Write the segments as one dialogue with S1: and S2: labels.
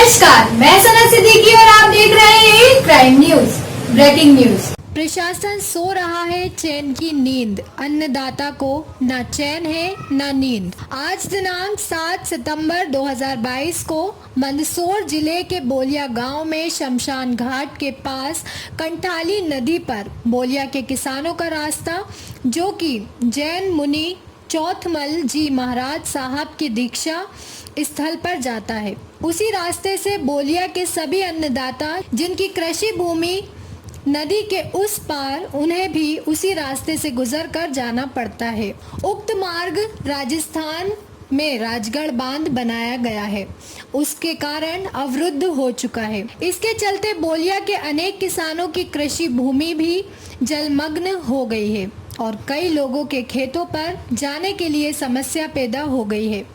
S1: नमस्कार, मैं सना सिद्दीकी और आप देख रहे हैं क्राइम न्यूज। Breaking news. प्रशासन सो रहा है चैन की नींद, अन्नदाता को न चैन है न नींद। आज दिनांक 7 सितंबर 2022 को मंदसौर जिले के बोलिया गांव में शमशान घाट के पास कंठाली नदी पर बोलिया के किसानों का रास्ता, जो कि जैन मुनि चौथमल जी महाराज साहब की दीक्षा स्थल पर जाता है, उसी रास्ते से बोलिया के सभी अन्नदाता जिनकी कृषि भूमि नदी के उस पार, उन्हें भी उसी रास्ते से गुजर कर जाना पड़ता है। उक्त मार्ग राजस्थान में राजगढ़ बांध बनाया गया है, उसके कारण अवरुद्ध हो चुका है। इसके चलते बोलिया के अनेक किसानों की कृषि भूमि भी जलमग्न हो गई है और कई लोगों के खेतों पर जाने के लिए समस्या पैदा हो गई है।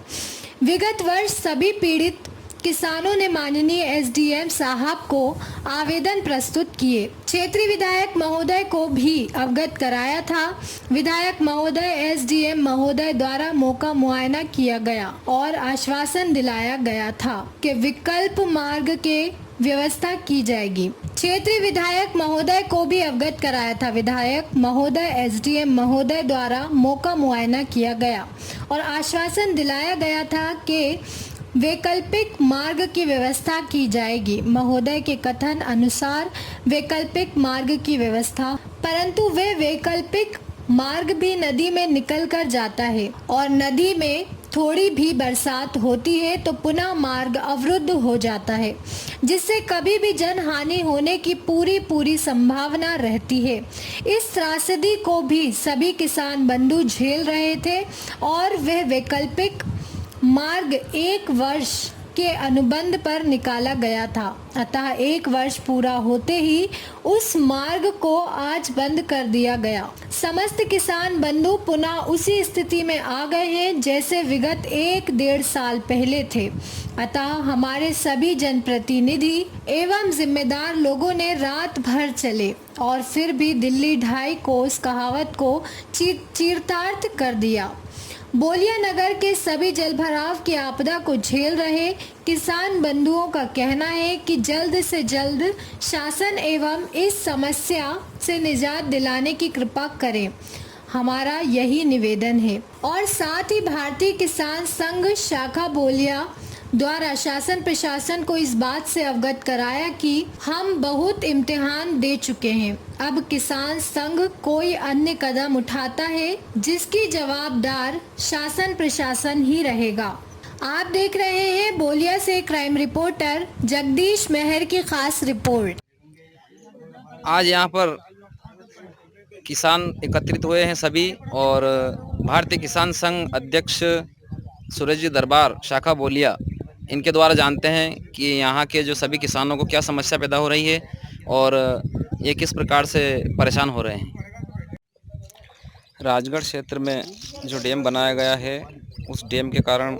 S1: विगत वर्ष सभी पीड़ित किसानों ने माननीय एसडीएम साहब को आवेदन प्रस्तुत किए, क्षेत्रीय विधायक महोदय को भी अवगत कराया था। विधायक महोदय, एसडीएम महोदय द्वारा मौका मुआयना किया गया और आश्वासन दिलाया गया था कि विकल्प मार्ग के व्यवस्था की जाएगी। क्षेत्रीय विधायक महोदय को भी अवगत कराया था। विधायक महोदय, एसडीएम महोदय द्वारा मौका मुआयना किया गया और आश्वासन दिलाया गया था कि वैकल्पिक मार्ग की व्यवस्था की जाएगी। महोदय के कथन अनुसार वैकल्पिक मार्ग की व्यवस्था, परंतु वे वैकल्पिक मार्ग भी नदी में निकल कर जाता है और नदी में थोड़ी भी बरसात होती है तो पुनः मार्ग अवरुद्ध हो जाता है, जिससे कभी भी जन हानि होने की पूरी संभावना रहती है। इस त्रासदी को भी सभी किसान बंधु झेल रहे थे और वह वैकल्पिक मार्ग 1 वर्ष के अनुबंध पर निकाला गया था, अतः 1 वर्ष पूरा होते ही उस मार्ग को आज बंद कर दिया गया। समस्त किसान बंधु पुनः उसी स्थिति में आ गए हैं जैसे विगत 1-1.5 साल पहले थे। अतः हमारे सभी जनप्रतिनिधि एवं जिम्मेदार लोगों ने रात भर चले और फिर भी दिल्ली 2.5 कोस कहावत को चरितार्थ कर दिया। बोलिया नगर के सभी जलभराव की आपदा को झेल रहे किसान बंधुओं का कहना है कि जल्द से जल्द शासन एवं इस समस्या से निजात दिलाने की कृपा करें, हमारा यही निवेदन है। और साथ ही भारतीय किसान संघ शाखा बोलिया द्वारा शासन प्रशासन को इस बात से अवगत कराया कि हम बहुत इम्तिहान दे चुके हैं, अब किसान संघ कोई अन्य कदम उठाता है जिसकी जवाबदार शासन प्रशासन ही रहेगा। आप देख रहे हैं बोलिया से क्राइम रिपोर्टर जगदीश मेहर की खास रिपोर्ट।
S2: आज यहाँ पर किसान एकत्रित हुए हैं सभी, और भारतीय किसान संघ अध्यक्ष सूरज जी दरबार शाखा बोलिया, इनके द्वारा जानते हैं कि यहाँ के जो सभी किसानों को क्या समस्या पैदा हो रही है और ये किस प्रकार से परेशान हो रहे हैं। राजगढ़ क्षेत्र में जो डैम बनाया गया है, उस डैम के कारण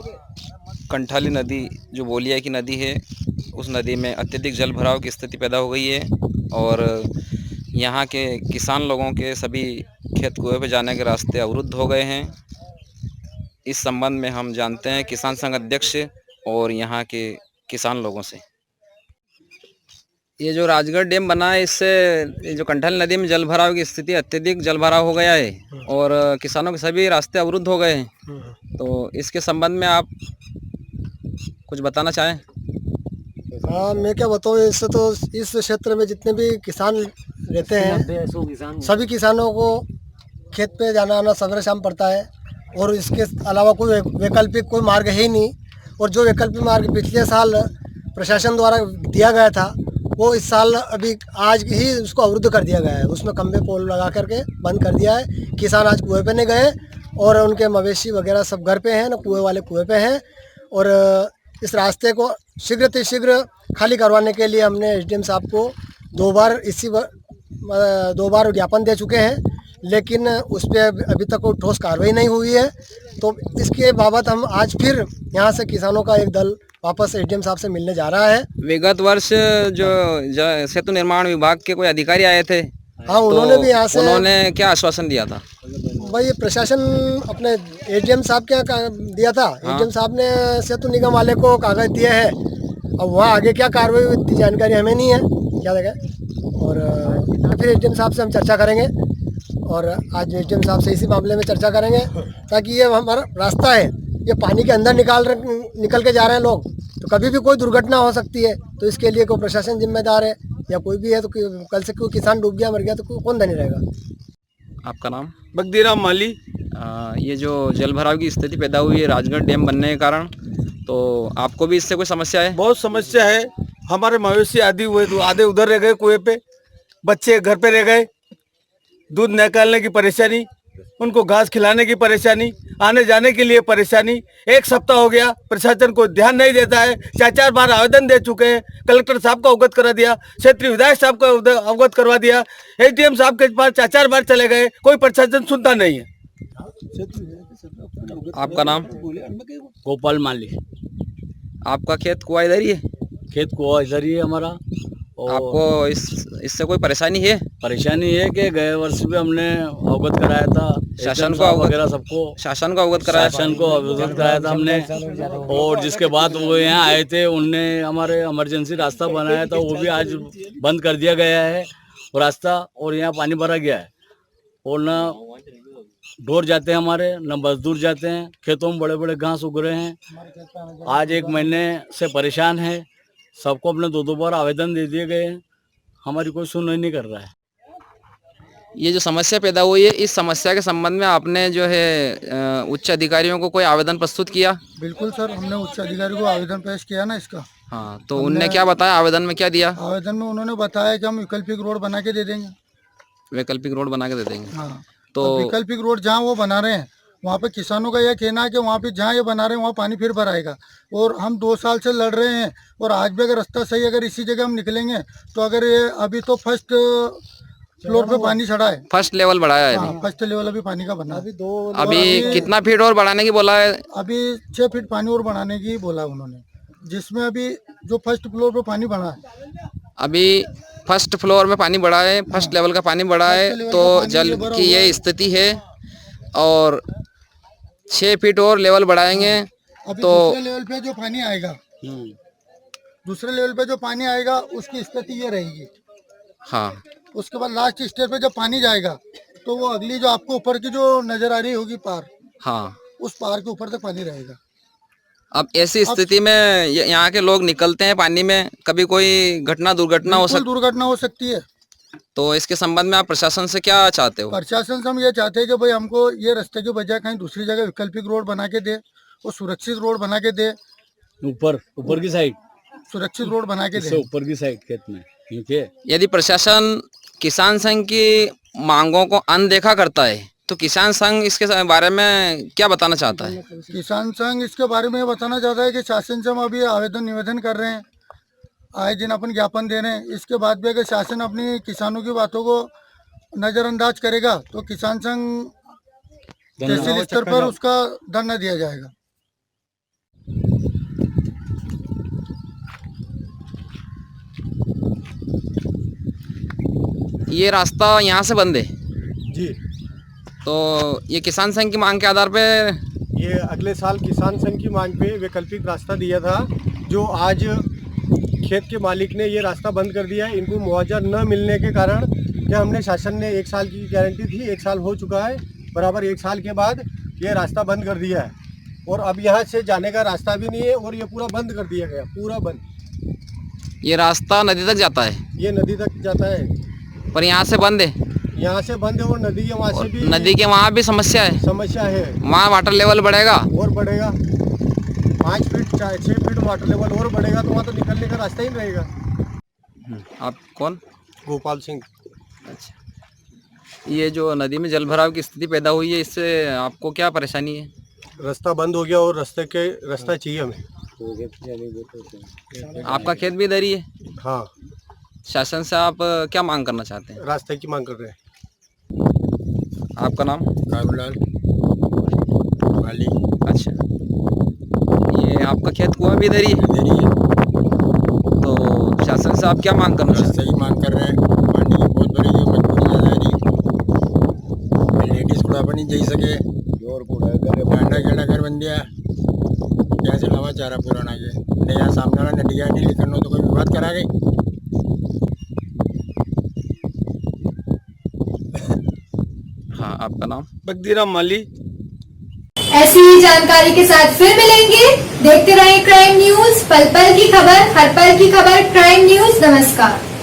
S2: कंठाली नदी जो बोलिया की नदी है, उस नदी में अत्यधिक जल भराव की स्थिति पैदा हो गई है और यहाँ के किसान लोगों के सभी खेत कुएं पे जाने के रास्ते अवरुद्ध हो गए हैं। इस संबंध में हम जानते हैं किसान संघ अध्यक्ष और यहाँ के किसान लोगों से। ये जो राजगढ़ डैम बना है, इससे जो कंठाली नदी में जल भराव की स्थिति, अत्यधिक जल भराव हो गया है और किसानों के सभी रास्ते अवरुद्ध हो गए हैं। तो इसके संबंध में आप कुछ बताना चाहें?
S3: हाँ, मैं क्या बताऊँ, इससे तो इस क्षेत्र में जितने भी किसान रहते हैं सभी किसानों को खेत पे जाना आना सवेरे शाम पड़ता है और इसके अलावा कोई वैकल्पिक कोई मार्ग है ही नहीं। और जो वैकल्पिक मार्ग पिछले साल प्रशासन द्वारा दिया गया था, वो इस साल अभी आज ही उसको अवरुद्ध कर दिया गया है। उसमें खंभे पोल लगा करके बंद कर दिया है। किसान आज कुएं पे नहीं गए और उनके मवेशी वगैरह सब घर पे हैं, ना कुएं वाले कुएं पे हैं। और इस रास्ते को शीघ्र खाली करवाने के लिए हमने एसडीएम साहब को 2 बार ज्ञापन दे चुके हैं, लेकिन उस पर अभी तक कोई ठोस कार्रवाई नहीं हुई है। तो इसके बाबत हम आज फिर यहाँ से किसानों का एक दल वापस एसडीएम साहब से मिलने जा रहा है।
S2: विगत वर्ष जो सेतु निर्माण विभाग के कोई अधिकारी आए थे,
S3: हाँ, उन्होंने भी यहाँ से,
S2: उन्होंने क्या आश्वासन दिया था?
S3: भाई प्रशासन अपने एसडीएम साहब क्या दिया था। एसडीएम साहब ने सेतु निगम वाले को कागज दिए हैं अब वहाँ आगे क्या कार्रवाई हुई इतनी जानकारी हमें नहीं है, क्या लगा। और फिर एसडीएम साहब से हम चर्चा करेंगे और आज एसडीएम साहब से इसी मामले में चर्चा करेंगे, ताकि ये हमारा रास्ता है, ये पानी के अंदर निकल के जा रहे हैं लोग, तो कभी भी कोई दुर्घटना हो सकती है। तो इसके लिए कोई प्रशासन जिम्मेदार है या कोई भी है, तो कल से कोई किसान डूब गया मर गया तो कौन धनी रहेगा।
S2: आपका नाम?
S4: बगदीराम माली।
S2: ये जो जल भराव की स्थिति पैदा हुई है राजगढ़ डैम बनने के कारण, तो आपको भी इससे कोई समस्या है?
S4: बहुत समस्या है। हमारे मवेशी आदि हुए तो आधे उधर रह गए कुएं पे, बच्चे घर पे रह गए, दूध निकालने की परेशानी, उनको घास खिलाने की परेशानी, आने जाने के लिए परेशानी। एक सप्ताह हो गया, प्रशासन को ध्यान नहीं देता है। 4 बार आवेदन दे चुके हैं, कलेक्टर साहब को अवगत करा दिया, क्षेत्रीय विधायक साहब को अवगत करवा दिया, एसडीएम साहब के पास 4 बार चले गए, कोई प्रशासन सुनता नहीं है।
S2: आपका नाम?
S5: गोपाल माली।
S2: आपका खेत कुआ इधर ही है?
S5: खेत कुआ इधर ही है हमारा। और
S2: आपको इससे कोई परेशानी है?
S5: परेशानी है कि गए वर्ष भी हमने अवगत कराया था,
S2: शासन को
S5: वगैरह सबको,
S2: शासन को अवगत कराया?
S5: शासन को अवगत कराया था हमने। और जिसके बाद वो यहाँ आए थे, उनने हमारे इमरजेंसी रास्ता बनाया था, वो भी आज बंद कर दिया गया है वो रास्ता, और यहाँ पानी भरा गया है। और न ढोर जाते हैं हमारे, न मजदूर जाते हैं, खेतों में बड़े बड़े घास उग रहे हैं। आज 1 महीने से परेशान है, सबको अपने 2 बार आवेदन दे दिए गए हैं, हमारी कोई सुनवाई नहीं कर रहा है।
S2: ये जो समस्या पैदा हुई है, इस समस्या के संबंध में आपने जो है उच्च अधिकारियों को कोई आवेदन प्रस्तुत किया?
S3: बिल्कुल सर, हमने उच्च अधिकारी को आवेदन पेश किया ना इसका।
S2: हाँ, तो उनने क्या बताया? आवेदन में क्या दिया?
S3: आवेदन में उन्होंने बताया कि हम वैकल्पिक रोड बना के दे देंगे।
S2: वैकल्पिक रोड बना के दे देंगे?
S3: हाँ,
S2: तो
S3: वैकल्पिक रोड जहाँ वो बना रहे हैं, वहाँ पे किसानों का यह कहना है कि वहाँ पे जहाँ ये बना रहे हैं वहाँ पानी फिर भराएगा। और हम 2 साल से लड़ रहे हैं, और आज भी अगर रास्ता सही, अगर इसी जगह हम निकलेंगे तो अगर ये अभी तो फर्स्ट फ्लोर पे पानी चढ़ा है,
S2: फर्स्ट लेवल बढ़ाया है?
S3: हाँ, फर्स्ट लेवल अभी पानी का बना।
S2: अभी कितना फीट और बढ़ाने की बोला है?
S3: अभी 6 फीट पानी और बढ़ाने की बोला उन्होंने, जिसमें अभी जो फर्स्ट फ्लोर पे पानी बढ़ा है,
S2: अभी फर्स्ट फ्लोर में पानी बढ़ा है, फर्स्ट लेवल का पानी बढ़ा है, तो जल की ये स्थिति है। और 6 फीट और लेवल बढ़ाएंगे
S3: अभी
S2: तो
S3: दूसरे लेवल पे जो पानी आएगा, दूसरे लेवल पे जो पानी आएगा उसकी स्थिति ये रहेगी।
S2: हाँ,
S3: उसके बाद लास्ट स्टेज पे जब पानी जाएगा तो वो अगली जो आपको ऊपर की जो नजर आ रही होगी पार,
S2: हाँ,
S3: उस पार के ऊपर तक पानी रहेगा।
S2: अब ऐसी स्थिति में यहाँ के लोग निकलते हैं पानी में, कभी कोई दुर्घटना हो सकती,
S3: दुर्घटना हो सकती है।
S2: तो इसके संबंध में आप प्रशासन से क्या चाहते हो?
S3: प्रशासन से हम ये चाहते हैं कि भाई हमको ये रास्ते के बजाय कहीं दूसरी जगह वैकल्पिक रोड बना के दे, और सुरक्षित रोड बना के दे,
S5: ऊपर की साइड
S3: सुरक्षित रोड बना के दे,
S5: ऊपर की साइड खेत में। ठीक है,
S2: यदि प्रशासन किसान संघ की मांगों को अनदेखा करता है तो किसान संघ इसके बारे में क्या बताना चाहता है?
S3: किसान संघ इसके बारे में ये बताना चाहता है कि शासन से हम अभी आवेदन निवेदन कर रहे हैं, आए दिन अपन ज्ञापन दे रहे हैं। इसके बाद भी अगर शासन अपनी किसानों की बातों को नज़रअंदाज करेगा तो किसान संघ तहसील स्तर पर उसका धरना दिया जाएगा।
S2: ये रास्ता यहाँ से बंद है
S6: जी,
S2: तो ये किसान संघ की मांग के आधार पे
S6: ये अगले साल किसान संघ की मांग पे वैकल्पिक रास्ता दिया था, जो आज खेत के मालिक ने ये रास्ता बंद कर दिया है। इनको मुआवजा न मिलने के कारण, क्या हमने शासन ने 1 साल की गारंटी थी, 1 साल हो चुका है, बराबर 1 साल के बाद ये रास्ता बंद कर दिया है, और अब यहाँ से जाने का रास्ता भी नहीं है, और ये पूरा बंद कर दिया गया, पूरा बंद।
S2: ये रास्ता नदी तक जाता है?
S6: ये नदी तक जाता है,
S2: पर यहाँ से बंद है?
S6: यहाँ से बंद है, और नदी के वहाँ से भी
S2: नदी के वहाँ भी समस्या है? वहाँ वाटर लेवल बढ़ेगा
S6: और बढ़ेगा, 5 फीट 6 फीट वाटर लेवल और बढ़ेगा, तो वहाँ तो निकलने का रास्ता ही नहीं रहेगा।
S2: आप कौन?
S6: गोपाल सिंह।
S2: अच्छा, ये जो नदी में जल भराव की स्थिति पैदा हुई है, इससे आपको क्या परेशानी है?
S6: रास्ता बंद हो गया, और रास्ता चाहिए हमें।
S2: आपका खेत भी इधर ही है?
S6: हाँ,
S2: शासन से आप क्या मांग करना चाहते हैं?
S6: रास्ते की मांग कर रहे हैं।
S2: आपका नाम?
S7: काबूलाल माली।
S2: अच्छा, ये आपका खेत कुआं भी इधर ही है?
S7: इधर ही है।
S2: तो शासन से आप क्या मांग करना चाहते
S7: रास्ते की मांग कर रहे हैं, पानी की बहुत बड़ी जो मजबूरी आ जा रही, लेडीज को अपन नहीं जा सके, जोर को घर बन दिया, क्या से लवा चारा पुराना के नहीं यहाँ सामने वाला नदिया नहीं लेकिन तो कोई विवाद करा गई।
S2: हाँ, आपका नाम?
S4: बगदीराम माली।
S1: ऐसी ही जानकारी के साथ फिर मिलेंगे। देखते रहें क्राइम न्यूज, पल पल की खबर, हर पल की खबर। क्राइम न्यूज, नमस्कार।